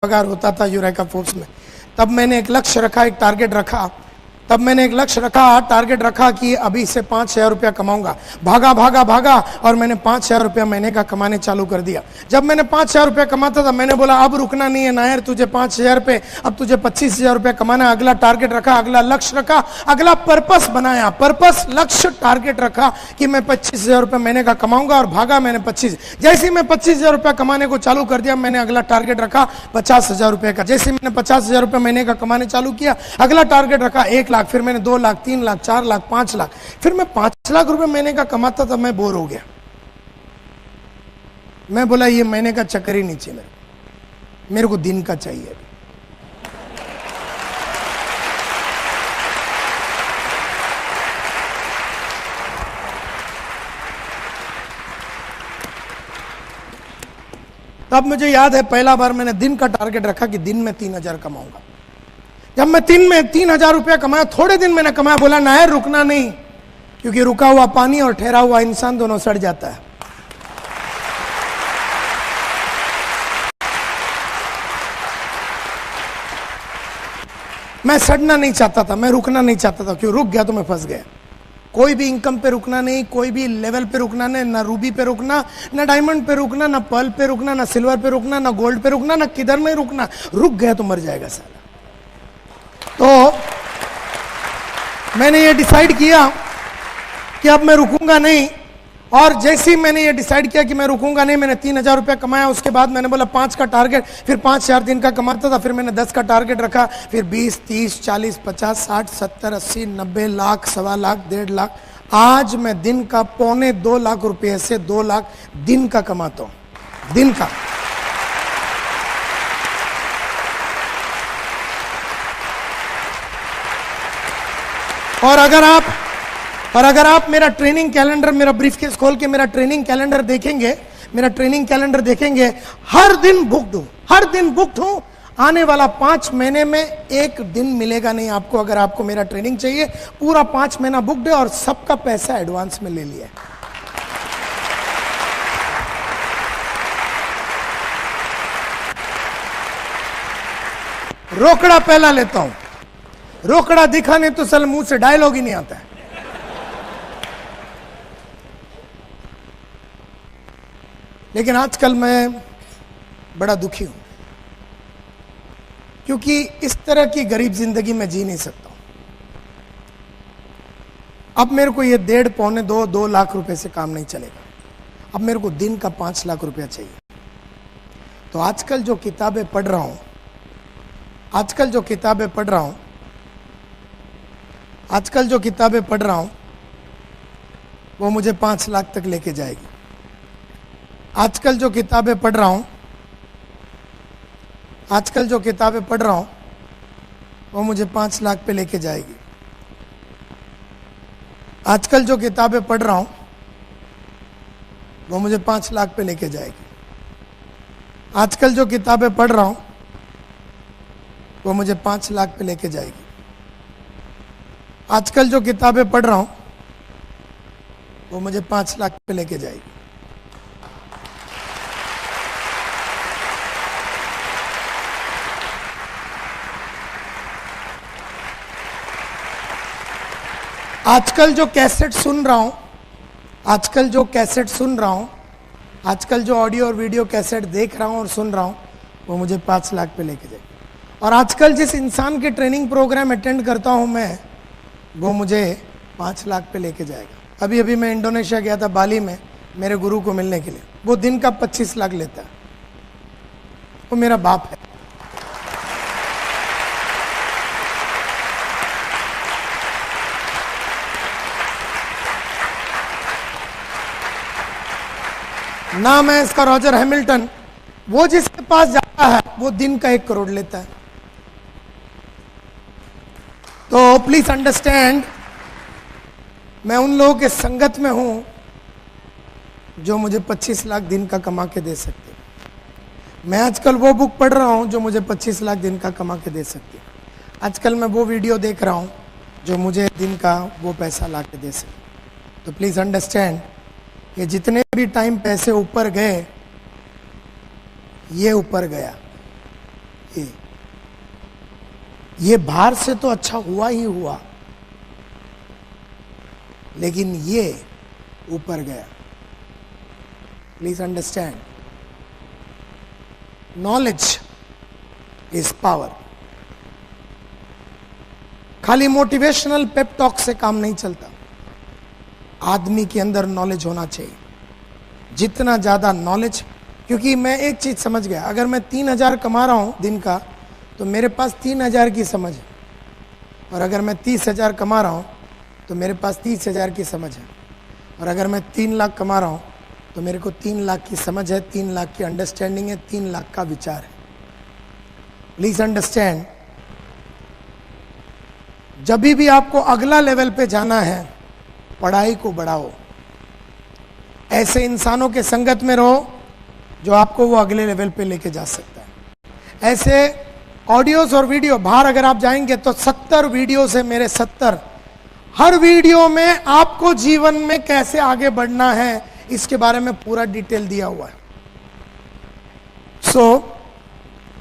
पगार होता था यूरेका फोर्ब्स में, तब मैंने एक लक्ष्य रखा, एक टारगेट रखा। तब मैंने एक लक्ष्य रखा, टारगेट रखा कि अभी से 5,000 रुपया कमाऊंगा। भागा भागा भागा और मैंने 5,000 रुपया महीने का कमाने चालू कर दिया। जब मैंने 5,000 रुपया कमाता था, मैंने बोला अब रुकना नहीं है नायर, तुझे 5,000 पे अब तुझे 25,000 रुपया कमाना। अगला टारगेट रखा, अगला लक्ष्य रखा, अगला पर्पस बनाया, पर्पस लक्ष्य टारगेट रखा कि मैं 25,000 रुपया महीने का कमाऊंगा और भागा मैंने 25। जैसे ही मैं 25,000 रुपया कमाने को चालू कर दिया, मैंने अगला टारगेट रखा 50,000 रुपये का। जैसे मैंने 50,000 रुपया महीने का कमाने चालू किया, अगला टारगेट रखा 1 लाख, फिर मैंने 2 लाख, 3 लाख, 4 लाख, 5 लाख, फिर मैं 5 लाख रुपए महीने का कमाता था। मैं बोर हो गया। मैं बोला ये महीने का चक्कर ही नहीं चाहिए, मेरे को दिन का चाहिए। तब मुझे याद है पहला बार मैंने दिन का टारगेट रखा कि दिन में 3,000 कमाऊंगा। जब मैं 3,000 रुपया कमाया, थोड़े दिन मैंने कमाया, बोला नायर रुकना नहीं, क्योंकि रुका हुआ पानी और ठहरा हुआ इंसान दोनों सड़ जाता है। मैं सड़ना नहीं चाहता था, मैं रुकना नहीं चाहता था, क्यों रुक गया तो मैं फंस गया। कोई भी इनकम पे रुकना नहीं, कोई भी लेवल पे रुकना नहीं, ना रूबी पे रुकना, ना डायमंड पे रुकना, ना पर्ल पे रुकना, ना सिल्वर पे रुकना, ना गोल्ड पे रुकना, ना किधर नहीं रुकना। रुक गया तो मर जाएगा साला। तो मैंने ये डिसाइड किया कि अब मैं रुकूंगा नहीं, और जैसे ही मैंने ये डिसाइड किया कि मैं रुकूंगा नहीं, मैंने 3,000 रुपया कमाया। उसके बाद मैंने बोला 5 का टारगेट, फिर 5,000 दिन का कमाता था, फिर मैंने 10 का टारगेट रखा, फिर 20, 30, 40, 50, 60, 70, 80, 90 लाख, 1.25 लाख, 1.5 लाख। आज मैं दिन का 2.25 लाख रुपये से 2 लाख दिन का कमाता हूं, दिन का। और अगर आप मेरा ट्रेनिंग कैलेंडर, मेरा ब्रीफकेस खोल के मेरा ट्रेनिंग कैलेंडर देखेंगे, हर दिन बुक्ड हूं, हर दिन बुक्ड हूं। आने वाला 5 महीने में एक दिन मिलेगा नहीं आपको, अगर आपको मेरा ट्रेनिंग चाहिए। पूरा 5 महीना बुक्ड है और सबका पैसा एडवांस में ले लिया है। रोकड़ा पहला लेता हूं, रोकड़ा दिखाने तो सल मुंह से डायलॉग ही नहीं आता है। लेकिन आजकल मैं बड़ा दुखी हूं, क्योंकि इस तरह की गरीब जिंदगी में जी नहीं सकता हूं। अब मेरे को ये 1.5, 2.25, 2 लाख रुपए से काम नहीं चलेगा। अब मेरे को दिन का 5 लाख रुपया चाहिए। तो आजकल जो किताबें पढ़ रहा हूं, आजकल जो किताबें पढ़ रहा हूं वो मुझे 5 लाख तक लेके जाएगी। आजकल जो किताबें पढ़ रहा हूं वो मुझे 5 लाख पे लेके जाएगी। आजकल जो किताबें पढ़ रहा हूं वो मुझे 5 लाख पे लेके जाएगी। आजकल जो किताबें पढ़ रहा हूं वो मुझे 5 लाख पे लेके जाएगी। आजकल जो किताबें पढ़ रहा हूं वो मुझे 5 लाख पे लेके जाएगी। आजकल जो कैसेट सुन रहा हूं, आजकल जो ऑडियो और वीडियो कैसेट देख रहा हूं और सुन रहा हूं वो मुझे 5 लाख पे लेके जाएगी। और आजकल जिस इंसान के ट्रेनिंग प्रोग्राम अटेंड करता हूं मैं, वो मुझे 5 लाख पे लेके जाएगा। अभी मैं इंडोनेशिया गया था, बाली में, मेरे गुरु को मिलने के लिए। वो दिन का 25 लाख लेता है। वो मेरा बाप है। नाम है इसका रॉजर हैमिल्टन। वो जिसके पास जाता है वो दिन का 1 करोड़ लेता है। तो प्लीज अंडरस्टैंड, मैं उन लोगों के संगत में हूं जो मुझे 25 लाख दिन का कमा के दे सकते हैं। मैं आजकल वो बुक पढ़ रहा हूं जो मुझे 25 लाख दिन का कमा के दे सकती है। आजकल मैं वो वीडियो देख रहा हूं जो मुझे दिन का वो पैसा ला के दे सके। तो प्लीज अंडरस्टैंड, ये जितने भी टाइम पैसे ऊपर गए, ये ऊपर गया। ये बाहर से तो अच्छा हुआ ही हुआ, लेकिन ये ऊपर गया। Please understand, knowledge is power. खाली मोटिवेशनल पेप टॉक से काम नहीं चलता, आदमी के अंदर नॉलेज होना चाहिए, जितना ज्यादा नॉलेज। क्योंकि मैं एक चीज समझ गया, अगर मैं 3,000 कमा रहा हूं दिन का तो मेरे पास 3,000 की समझ है, और अगर मैं 30,000 कमा रहा हूं तो मेरे पास 30,000 की समझ है, और अगर मैं 3 लाख कमा रहा हूं तो मेरे को 3 लाख की समझ है, 3 लाख की अंडरस्टैंडिंग है, 3 लाख का विचार है। प्लीज अंडरस्टैंड, जब भी आपको अगला लेवल पे जाना है, पढ़ाई को बढ़ाओ, ऐसे इंसानों के संगत में रहो जो आपको वो अगले लेवल पे लेके जा सकता है। ऐसे ऑडियोज और वीडियो, बाहर अगर आप जाएंगे तो 70 वीडियो है मेरे, 70। हर वीडियो में आपको जीवन में कैसे आगे बढ़ना है इसके बारे में पूरा डिटेल दिया हुआ है।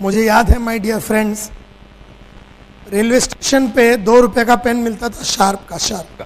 मुझे याद है my dear friends, railway station पे 2 रुपए का पेन मिलता था, शार्प का,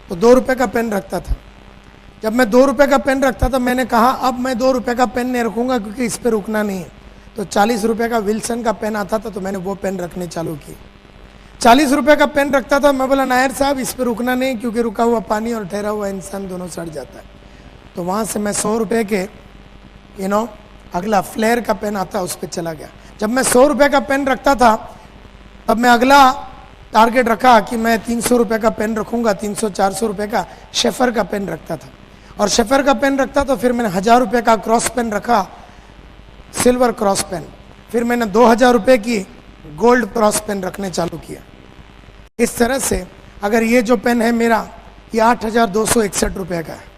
तो 2 रुपए का पेन रखता था। जब मैं 2 रुपए का पेन रखता था, मैंने कहा अब मैं 2 रुपए का पेन नहीं रखूंगा क्योंकि इस पे रुकना नहीं है। तो 40 रुपए का विल्सन का पेन आता था, तो मैंने वो पेन रखने चालू किए। 40 रुपए का पेन रखता था, मैं बोला नायर साहब इस पे रुकना नहीं, क्योंकि रुका हुआ पानी और ठहरा हुआ इंसान दोनों सड़ जाता है। तो वहां से मैं 100 रुपए के अगला फ्लेयर का पेन आता, उस पर चला गया। जब मैं 100 रुपए का पेन रखता था, तब मैं अगला टारगेट रखा कि मैं 300 रुपए का पेन रखूंगा, 300-400 रुपए का शेफर का पेन रखता था, और शेफर का पेन रखता तो फिर मैंने 1000 रुपए का क्रॉस पेन रखा, सिल्वर क्रॉस पेन। फिर मैंने 2000 रुपए की गोल्ड क्रॉस पेन रखने चालू किया। इस तरह से अगर ये जो पेन है मेरा, ये 8,261 रुपए का है।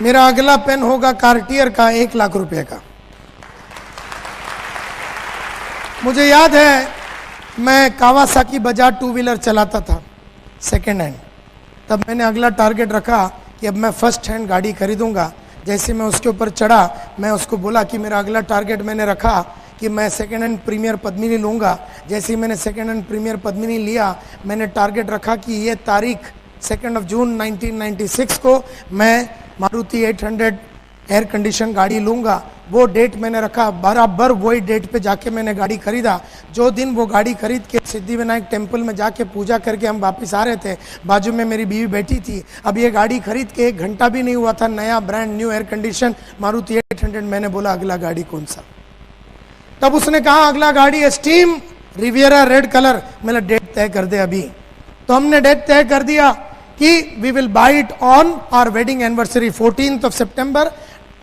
मेरा अगला पेन होगा कार्टियर का 1 लाख रुपए का। मुझे याद है मैं कावासाकी बजाज 2 व्हीलर चलाता था सेकेंड हैंड, तब मैंने अगला टारगेट रखा कि अब मैं फर्स्ट हैंड गाड़ी खरीदूंगा। जैसे मैं उसके ऊपर चढ़ा, मैं उसको बोला कि मेरा अगला टारगेट मैंने रखा कि मैं सेकेंड हैंड प्रीमियर पद्मिनी लूंगा। जैसे ही मैंने सेकेंड हैंड प्रीमियर पद्मिनी लिया, मैंने टारगेट रखा कि ये तारीख 2 जून 1996 को मैं मारुति 800 एयर कंडीशन गाड़ी लूंगा। वो डेट मैंने रखा, बराबर वही डेट पे जाके मैंने गाड़ी खरीदा। जो दिन वो गाड़ी खरीद के सिद्धिविनायक टेम्पल में जाके पूजा करके हम वापस आ रहे थे, बाजू में मेरी बीवी बैठी थी। अब ये गाड़ी खरीद के 1 घंटा भी नहीं हुआ था, नया brand new air condition Maruti 800। मैंने बोला अगला गाड़ी कौन सा? तब उसने कहा अगला गाड़ी एस्टीम रिवियरा रेड कलर। मैंने डेट तय कर दे अभी। तो हमने डेट तय कर दिया कि we will buy it on our wedding anniversary 14 सितंबर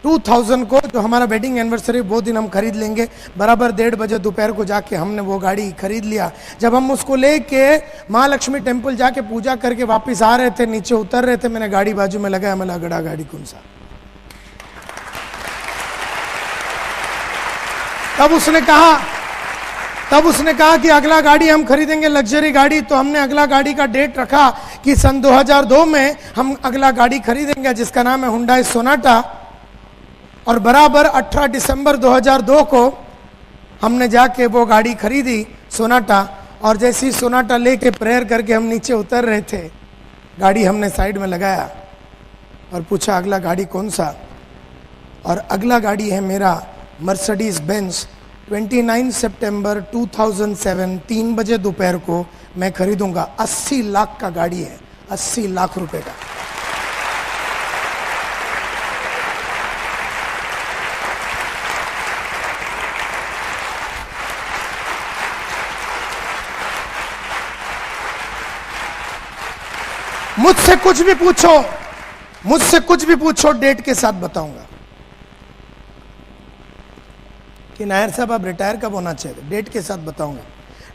2000 को, जो हमारा वेडिंग एनिवर्सरी वो दिन हम खरीद लेंगे। बराबर 1:30 बजे दोपहर को जाके हमने वो गाड़ी खरीद लिया। जब हम उसको लेके महालक्ष्मी टेम्पल जाके पूजा करके वापस आ रहे थे, नीचे उतर रहे थे, मैंने गाड़ी बाजू में लगाया। मैं अगला गाड़ी कौन सा? तब उसने कहा कि अगला गाड़ी हम खरीदेंगे लग्जरी गाड़ी। तो हमने अगला गाड़ी का डेट रखा कि सन 2002 में हम अगला गाड़ी खरीदेंगे, जिसका नाम है हुंडई सोनाटा। और बराबर 18 दिसंबर 2002 को हमने जाके वो गाड़ी खरीदी सोनाटा। और जैसे ही सोनाटा लेके प्रेयर करके हम नीचे उतर रहे थे, गाड़ी हमने साइड में लगाया और पूछा अगला गाड़ी कौन सा? और अगला गाड़ी है मेरा मर्सिडीज बेंज 29 सितंबर 2007 3 बजे दोपहर को मैं खरीदूंगा। 80 लाख का गाड़ी है, 80 लाख रुपए का। मुझसे कुछ भी पूछो, डेट के साथ बताऊंगा कि नायर साहब आप रिटायर कब होना चाहिए, डेट के साथ बताऊंगा।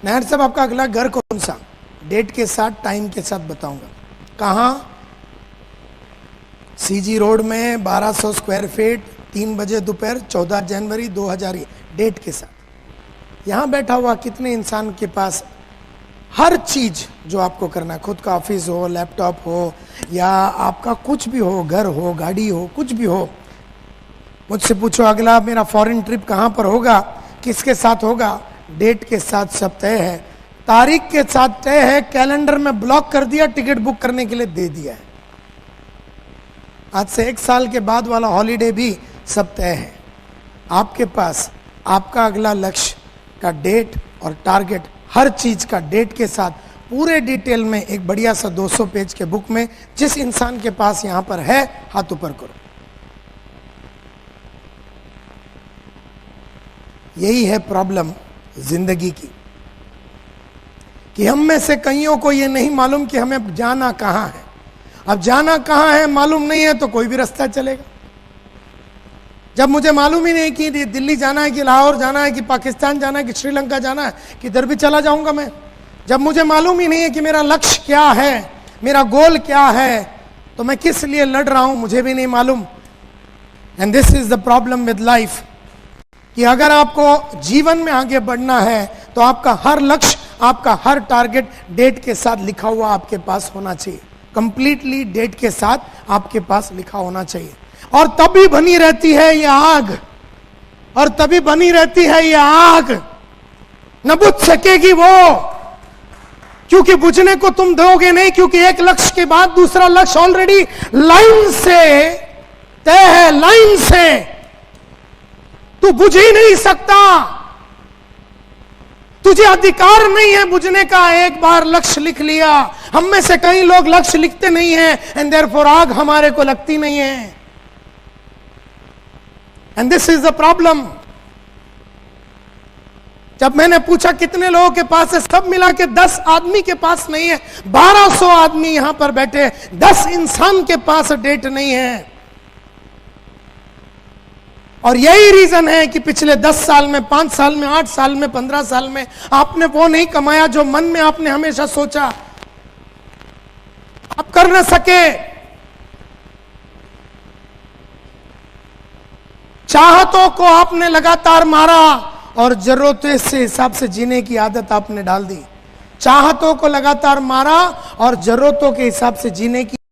नायर साहब आपका अगला घर कौन सा, डेट के साथ टाइम के साथ बताऊंगा। कहाँ? सीजी रोड में 1200 स्क्वायर फीट 3 बजे दोपहर 14 जनवरी 2000, डेट के साथ। यहाँ बैठा हुआ कितने इंसान के पास हर चीज जो आपको करना है, खुद का ऑफिस हो, लैपटॉप हो, या आपका कुछ भी हो, घर हो, गाड़ी हो, कुछ भी हो, मुझसे पूछो अगला मेरा फॉरेन ट्रिप कहां पर होगा, किसके साथ होगा, डेट के साथ सब तय है, तारीख के साथ तय है, कैलेंडर में ब्लॉक कर दिया, टिकट बुक करने के लिए दे दिया है। आज से 1 साल के बाद वाला हॉलीडे भी सब तय है। आपके पास आपका अगला लक्ष्य का डेट और टारगेट, हर चीज का डेट के साथ पूरे डिटेल में एक बढ़िया सा 200 पेज के बुक में, जिस इंसान के पास यहां पर है, हाथ ऊपर करो। यही है प्रॉब्लम जिंदगी की, कि हम में से कईयों को यह नहीं मालूम कि हमें जाना कहां है। अब जाना कहां है मालूम नहीं है तो कोई भी रास्ता चलेगा। जब मुझे मालूम ही नहीं कि दिल्ली जाना है, कि लाहौर जाना है, कि पाकिस्तान जाना है, कि श्रीलंका जाना है, किधर भी चला जाऊंगा मैं। जब मुझे मालूम ही नहीं है कि मेरा लक्ष्य क्या है, मेरा गोल क्या है, तो मैं किस लिए लड़ रहा हूं मुझे भी नहीं मालूम। And this is the problem with life, कि अगर आपको जीवन में आगे बढ़ना है तो आपका हर लक्ष्य, आपका हर टारगेट डेट के साथ लिखा हुआ आपके पास होना चाहिए, कंप्लीटली डेट के साथ आपके पास लिखा होना चाहिए। और तभी बनी रहती है ये आग, और तभी बनी रहती है ये आग, न बुझ सकेगी वो, क्योंकि बुझने को तुम दोगे नहीं, क्योंकि एक लक्ष्य के बाद दूसरा लक्ष्य ऑलरेडी लाइन से तय है, लाइन से तू बुझ ही नहीं सकता, तुझे अधिकार नहीं है बुझने का। एक बार लक्ष्य लिख लिया, हम में से कई लोग लक्ष्य लिखते नहीं हैं, एंड देयरफॉर आग हमारे को लगती नहीं है। And this is the problem. जब मैंने पूछा कितने लोगों के पास है, सब मिला के 10 आदमी के पास नहीं है। 1200 आदमी यहां पर बैठे, 10 इंसान के पास डेट नहीं है। और यही रीजन है कि पिछले 10 साल में, 5 साल में, 8 साल में, 15 साल में आपने वो नहीं कमाया जो मन में आपने हमेशा सोचा। आप कर न सके। चाहतों को आपने लगातार मारा और जरूरतों से हिसाब से जीने की आदत आपने डाल दी। चाहतों को लगातार मारा और जरूरतों के हिसाब से जीने की